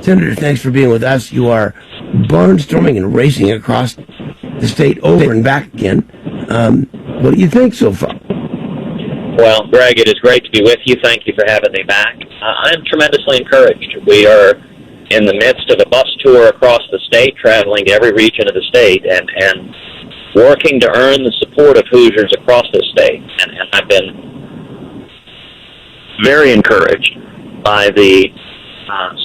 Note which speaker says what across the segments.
Speaker 1: Senator, thanks for being with us. You are barnstorming and racing across the state over and back again. What do you think so far?
Speaker 2: Well, Greg, it is great to be with you. Thank you for having me back. I'm tremendously encouraged. We are in the midst of a bus tour across the state, traveling to every region of the state, and working to earn the support of Hoosiers across the state. And I've been very encouraged by the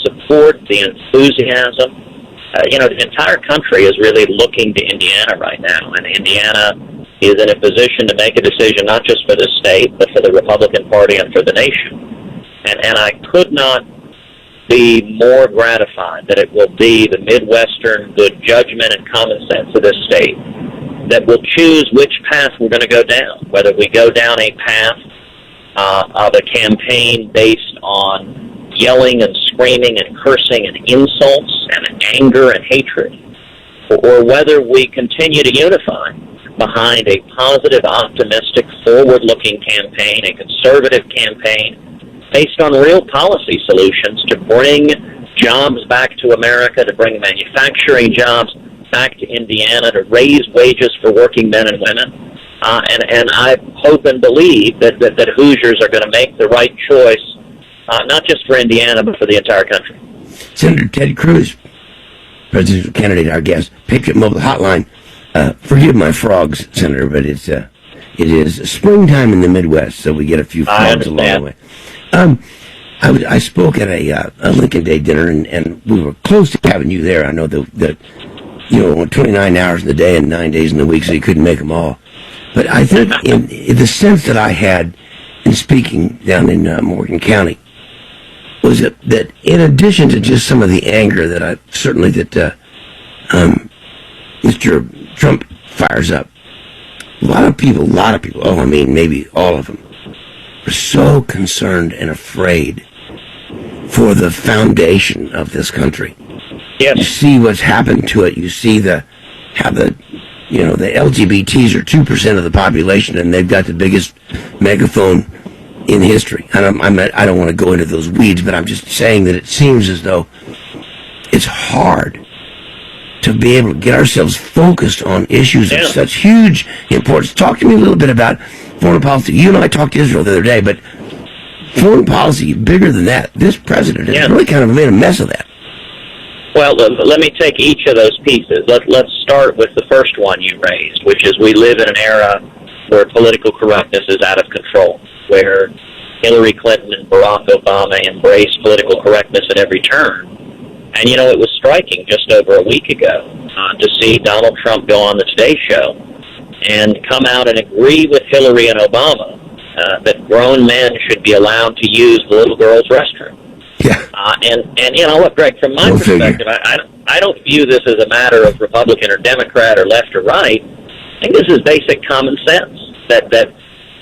Speaker 2: support, the enthusiasm. The entire country is really looking to Indiana right now, and Indiana is in a position to make a decision not just for the state, but for the Republican Party and for the nation. And I could not be more gratified that it will be the Midwestern good judgment and common sense of this state that will choose which path we're going to go down, whether we go down a path of a campaign based on yelling and screaming and cursing and insults and anger and hatred, or whether we continue to unify behind a positive, optimistic, forward-looking campaign, a conservative campaign based on real policy solutions to bring jobs back to America, to bring manufacturing jobs back to Indiana, to raise wages for working men and women. And I hope and believe that Hoosiers are going to make the right choice, not just for Indiana, but for the entire country.
Speaker 1: Senator Ted Cruz, presidential candidate, our guest, Patriot Mobile Hotline. Forgive my frogs, Senator, but it is springtime in the Midwest, so we get a few frogs along the way. I spoke at a Lincoln Day dinner, and we were close to having you there. I know that 29 hours in the day and 9 days in the week, so you couldn't make them all. But I think in the sense that I had in speaking down in Morgan County was that in addition to just some of the anger that Mr. Trump fires up, a lot of people, maybe all of them, are so concerned and afraid for the foundation of this country.
Speaker 2: Yes.
Speaker 1: You see what's happened to it. You see the LGBTs are 2% of the population, and they've got the biggest megaphone in history. I don't want to go into those weeds, but I'm just saying that it seems as though it's hard to be able to get ourselves focused on issues of such huge importance. Talk to me a little bit about foreign policy. You and I talked to Israel the other day, but foreign policy, bigger than that. This president has really kind of made a mess of that.
Speaker 2: Well, let me take each of those pieces. Let's start with the first one you raised, which is we live in an era where political correctness is out of control, where Hillary Clinton and Barack Obama embrace political correctness at every turn. And, it was striking just over a week ago to see Donald Trump go on the Today Show and come out and agree with Hillary and Obama that grown men should be allowed to use the little girl's restroom.
Speaker 1: Yeah.
Speaker 2: And look, Greg, from my perspective, I don't view this as a matter of Republican or Democrat or left or right. I think this is basic common sense, that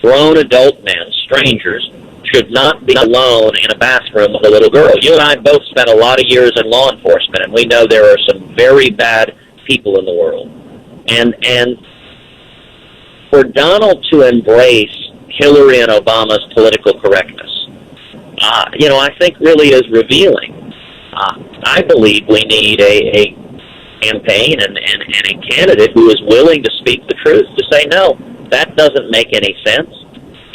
Speaker 2: grown adult men, strangers, should not be alone in a bathroom with a little girl. You and I both spent a lot of years in law enforcement, and we know there are some very bad people in the world. And for Donald to embrace Hillary and Obama's political correctness, I think really is revealing. I believe we need a campaign and a candidate who is willing to speak the truth, to say, no, that doesn't make any sense.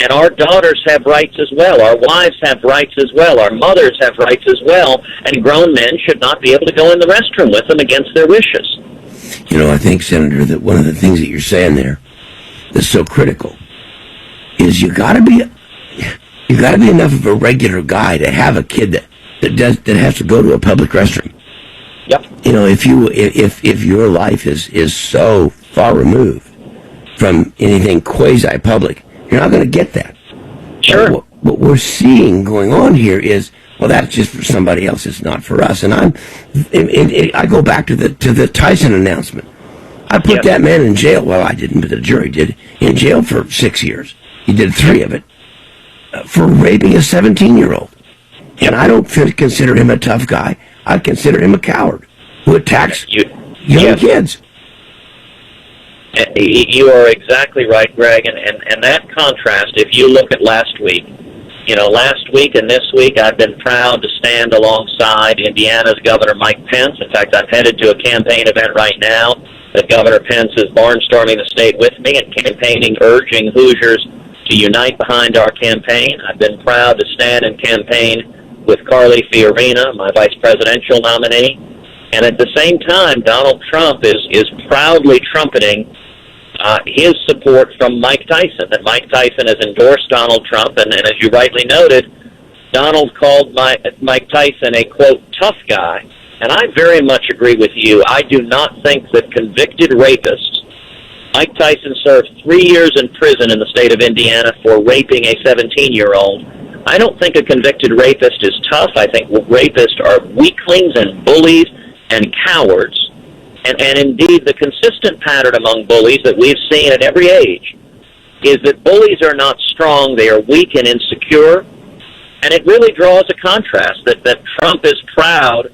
Speaker 2: And our daughters have rights as well. Our wives have rights as well. Our mothers have rights as well. And grown men should not be able to go in the restroom with them against their wishes.
Speaker 1: I think, Senator, that one of the things that you're saying there that's so critical is you got to be enough of a regular guy to have a kid that has to go to a public restroom.
Speaker 2: Yep.
Speaker 1: If your life is so far removed from anything quasi-public, you're not going to get that.
Speaker 2: Sure.
Speaker 1: What we're seeing going on here is, well, that's just for somebody else. It's not for us. And I go back to the Tyson announcement. I put that man in jail. Well, I didn't, but the jury did. In jail for 6 years. He did 3 of it for raping a 17-year-old. And I don't consider him a tough guy. I consider him a coward who attacks young kids.
Speaker 2: You are exactly right, Greg, and that contrast, if you look at last week, last week and this week I've been proud to stand alongside Indiana's Governor Mike Pence. In fact, I'm headed to a campaign event right now that Governor Pence is barnstorming the state with me and campaigning, urging Hoosiers to unite behind our campaign. I've been proud to stand and campaign with Carly Fiorina, my vice presidential nominee. And at the same time, Donald Trump is proudly trumpeting his support from Mike Tyson, that Mike Tyson has endorsed Donald Trump, and as you rightly noted, Donald called Mike Tyson a, quote, tough guy, and I very much agree with you. I do not think that convicted rapists, Mike Tyson served 3 years in prison in the state of Indiana for raping a 17-year-old. I don't think a convicted rapist is tough. I think rapists are weaklings and bullies and cowards. And indeed, the consistent pattern among bullies that we've seen at every age is that bullies are not strong, they are weak and insecure. And it really draws a contrast that Trump is proud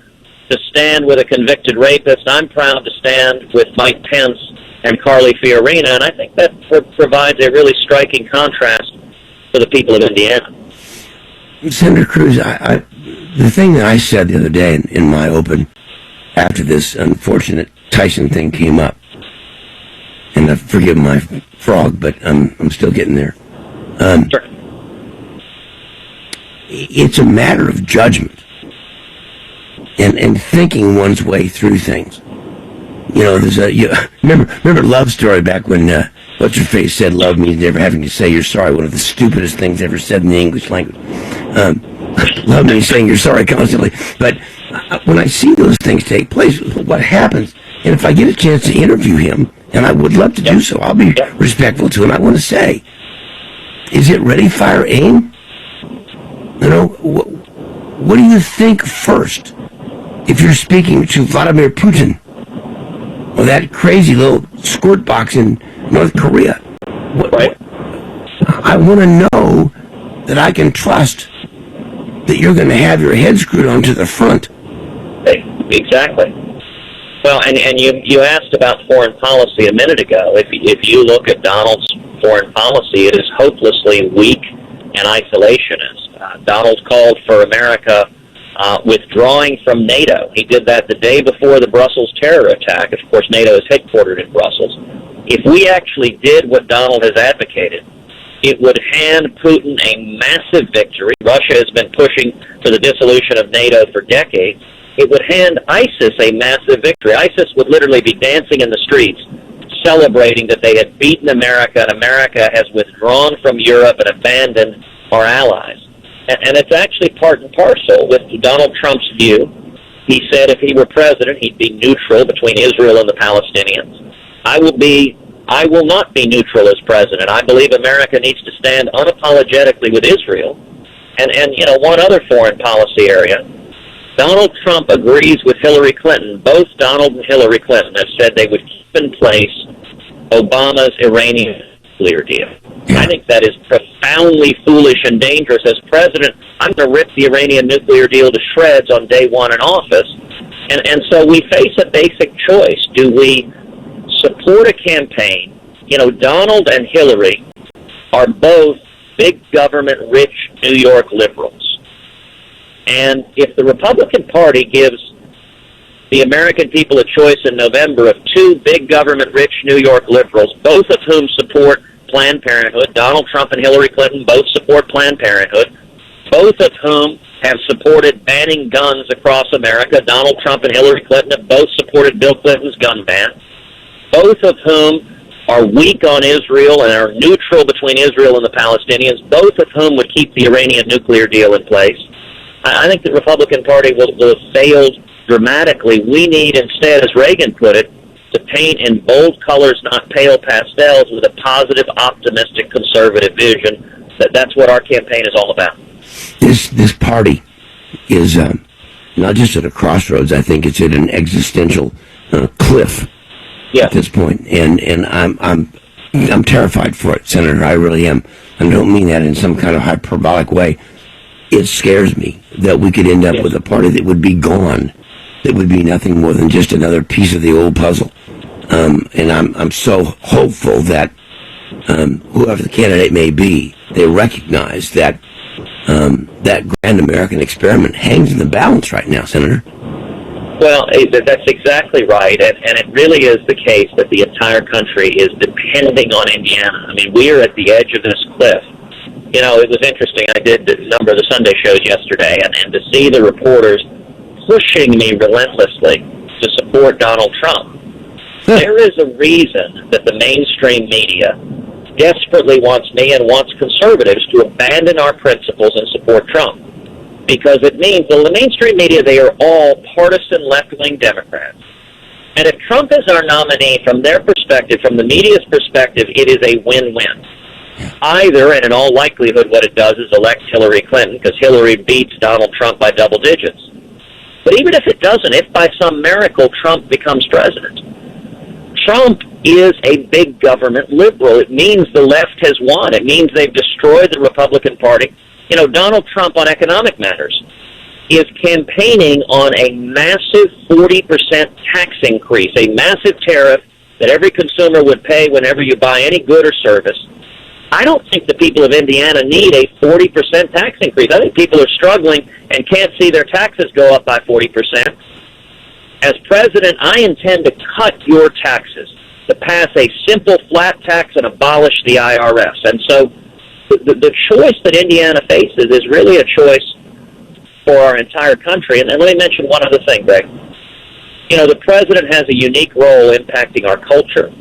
Speaker 2: to stand with a convicted rapist. I'm proud to stand with Mike Pence and Carly Fiorina, and I think that provides a really striking contrast for the people of Indiana.
Speaker 1: Senator Cruz, the thing that I said the other day in my open, after this unfortunate Tyson thing came up, and forgive my frog, but I'm still getting there.
Speaker 2: Sure.
Speaker 1: It's a matter of judgment and thinking one's way through things. Remember Love Story back when what's her face said love means never having to say you're sorry. One of the stupidest things ever said in the English language. Love means saying you're sorry constantly. But when I see those things take place, what happens? And if I get a chance to interview him, and I would love to do so, I'll be respectful to him. I want to say, is it ready, fire, aim? What do you think first if you're speaking to Vladimir Putin or that crazy little squirt box in North Korea? I want to know that I can trust that you're going to have your head screwed onto the front.
Speaker 2: Exactly. Well, and you asked about foreign policy a minute ago. If you look at Donald's foreign policy, it is hopelessly weak and isolationist. Donald called for America withdrawing from NATO. He did that the day before the Brussels terror attack. Of course, NATO is headquartered in Brussels. If we actually did what Donald has advocated, it would hand Putin a massive victory. Russia has been pushing for the dissolution of NATO for decades. It would hand ISIS a massive victory. ISIS would literally be dancing in the streets, celebrating that they had beaten America, and America has withdrawn from Europe and abandoned our allies. And it's actually part and parcel with Donald Trump's view. He said if he were president, he'd be neutral between Israel and the Palestinians. I will not be neutral as president. I believe America needs to stand unapologetically with Israel. And one other foreign policy area, Donald Trump agrees with Hillary Clinton. Both Donald and Hillary Clinton have said they would keep in place Obama's Iranian nuclear deal. I think that is profoundly foolish and dangerous. As president, I'm going to rip the Iranian nuclear deal to shreds on day one in office. And so we face a basic choice. Do we support a campaign? Donald and Hillary are both big government, rich New York liberals. And if the Republican Party gives the American people a choice in November of two big government, rich New York liberals, both of whom support Planned Parenthood, Donald Trump and Hillary Clinton both support Planned Parenthood, both of whom have supported banning guns across America, Donald Trump and Hillary Clinton have both supported Bill Clinton's gun ban, both of whom are weak on Israel and are neutral between Israel and the Palestinians, both of whom would keep the Iranian nuclear deal in place. I think the Republican Party will have failed dramatically. We need, instead, as Reagan put it, to paint in bold colors, not pale pastels, with a positive, optimistic, conservative vision. That's what our campaign is all about.
Speaker 1: This party is not just at a crossroads. I think it's at an existential cliff at this point, and I'm terrified for it, Senator. I really am. I don't mean that in some kind of hyperbolic way. It scares me that we could end up with a party that would be gone, that would be nothing more than just another piece of the old puzzle. And I'm so hopeful that whoever the candidate may be, they recognize that that grand American experiment hangs in the balance right now, Senator.
Speaker 2: Well, that's exactly right, and it really is the case that the entire country is depending on Indiana. I mean, we are at the edge of this cliff. You know, it was interesting. I did a number of the Sunday shows yesterday, and to see the reporters pushing me relentlessly to support Donald Trump. There is a reason that the mainstream media desperately wants me and wants conservatives to abandon our principles and support Trump. Because it means, well, the mainstream media, they are all partisan left-wing Democrats. And if Trump is our nominee, from their perspective, from the media's perspective, it is a win-win. Either, and in all likelihood what it does is elect Hillary Clinton, because Hillary beats Donald Trump by double digits. But even if it doesn't, if by some miracle Trump becomes president, Trump is a big government liberal. It means the left has won. It means they've destroyed the Republican Party. You know, Donald Trump on economic matters is campaigning on a massive 40% tax increase, a massive tariff that every consumer would pay whenever you buy any good or service. I don't think the people of Indiana need a 40% tax increase. I think people are struggling and can't see their taxes go up by 40%. As president, I intend to cut your taxes, to pass a simple flat tax and abolish the IRS. And so the choice that Indiana faces is really a choice for our entire country. And let me mention one other thing, Greg. You know, the president has a unique role impacting our culture.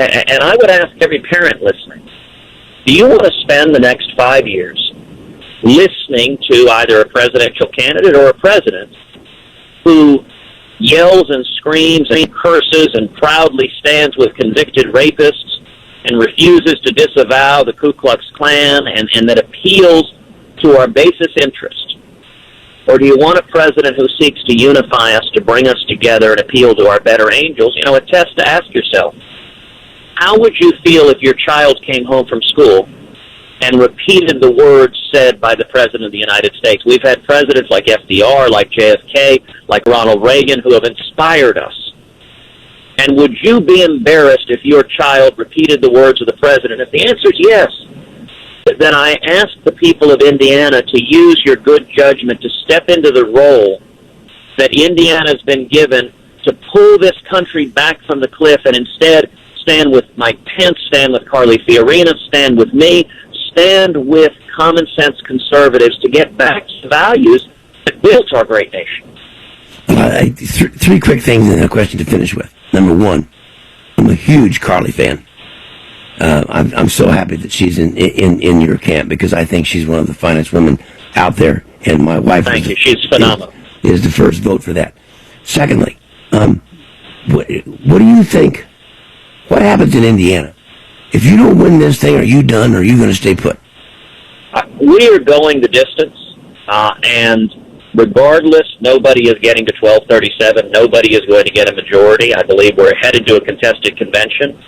Speaker 2: And I would ask every parent listening, do you want to spend the next 5 years listening to either a presidential candidate or a president who yells and screams and curses and proudly stands with convicted rapists and refuses to disavow the Ku Klux Klan and that appeals to our basest interest? Or do you want a president who seeks to unify us, to bring us together and appeal to our better angels? You know, a test to ask yourself, how would you feel if your child came home from school and repeated the words said by the President of the United States? We've had presidents like FDR, like JFK, like Ronald Reagan, who have inspired us. And would you be embarrassed if your child repeated the words of the President? If the answer is yes, then I ask the people of Indiana to use your good judgment to step into the role that Indiana has been given to pull this country back from the cliff and instead stand with Mike Pence, stand with Carly Fiorina, stand with me, stand with common sense conservatives to get back to the values that built our great nation.
Speaker 1: Three quick things and a question to finish with. Number one, I'm a huge Carly fan. I'm so happy that she's in your camp because I think she's one of the finest women out there, and my wife
Speaker 2: she's phenomenal.
Speaker 1: Is the first vote for that. Secondly, what do you think? What happens in Indiana? If you don't win this thing, are you done, or are you going to stay put?
Speaker 2: We are going the distance, and regardless, nobody is getting to 1237. Nobody is going to get a majority. I believe we're headed to a contested convention.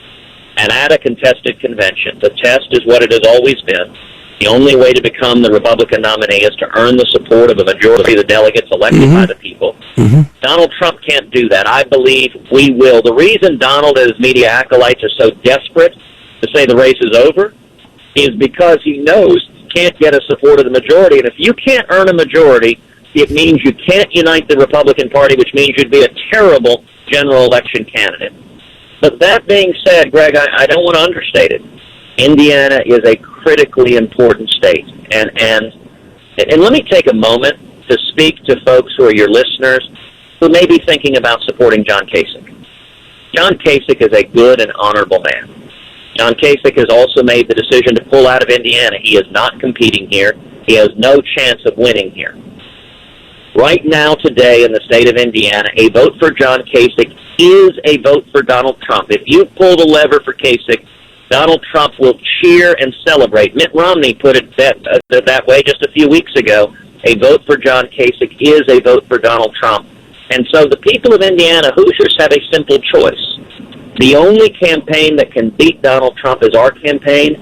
Speaker 2: And at a contested convention, the test is what it has always been. The only way to become the Republican nominee is to earn the support of a majority of the delegates elected by the people. Donald Trump can't do that. I believe we will. The reason Donald and his media acolytes are so desperate to say the race is over is because he knows he can't get a support of the majority. And if you can't earn a majority, it means you can't unite the Republican Party, which means you'd be a terrible general election candidate. But that being said, Greg, I don't want to understate it. Indiana is a critically important state. And let me take a moment to speak to folks who are your listeners who may be thinking about supporting John Kasich. John Kasich is a good and honorable man. John Kasich has also made the decision to pull out of Indiana. He is not competing here. He has no chance of winning here. Right now, today, in the state of Indiana, a vote for John Kasich is a vote for Donald Trump. If you pull the lever for Kasich, Donald Trump will cheer and celebrate. Mitt Romney put it that way just a few weeks ago. A vote for John Kasich is a vote for Donald Trump. And so the people of Indiana, Hoosiers, have a simple choice. The only campaign that can beat Donald Trump is our campaign.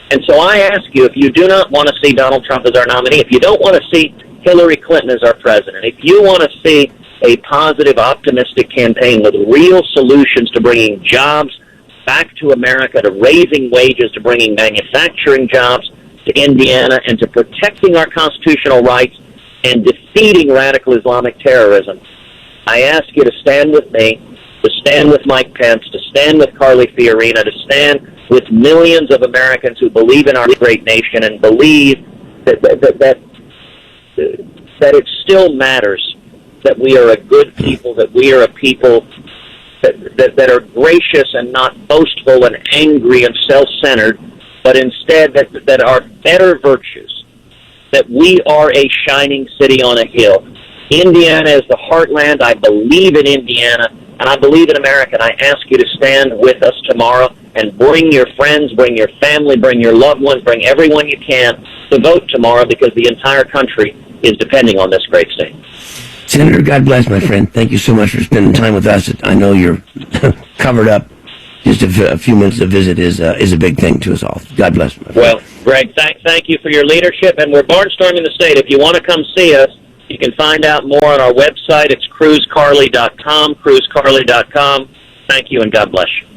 Speaker 2: And so I ask you, if you do not want to see Donald Trump as our nominee, if you don't want to see Hillary Clinton as our president, if you want to see a positive, optimistic campaign with real solutions to bringing jobs back to America, to raising wages, to bringing manufacturing jobs, to Indiana and to protecting our constitutional rights and defeating radical Islamic terrorism. I ask you to stand with me, to stand with Mike Pence, to stand with Carly Fiorina, to stand with millions of Americans who believe in our great nation and believe that it still matters, that we are a good people, that we are a people that are gracious and not boastful and angry and self-centered, but instead that are better virtues, that we are a shining city on a hill. Indiana is the heartland. I believe in Indiana, and I believe in America, and I ask you to stand with us tomorrow and bring your friends, bring your family, bring your loved ones, bring everyone you can to vote tomorrow, because the entire country is depending on this great state.
Speaker 1: Senator, God bless, my friend. Thank you so much for spending time with us. I know you're covered up. Just a few minutes of visit is a big thing to us all. God bless, my friend.
Speaker 2: Well, Greg, thank you for your leadership, and we're barnstorming the state. If you want to come see us, you can find out more on our website. It's cruzcarly.com, cruzcarly.com. Thank you, and God bless you.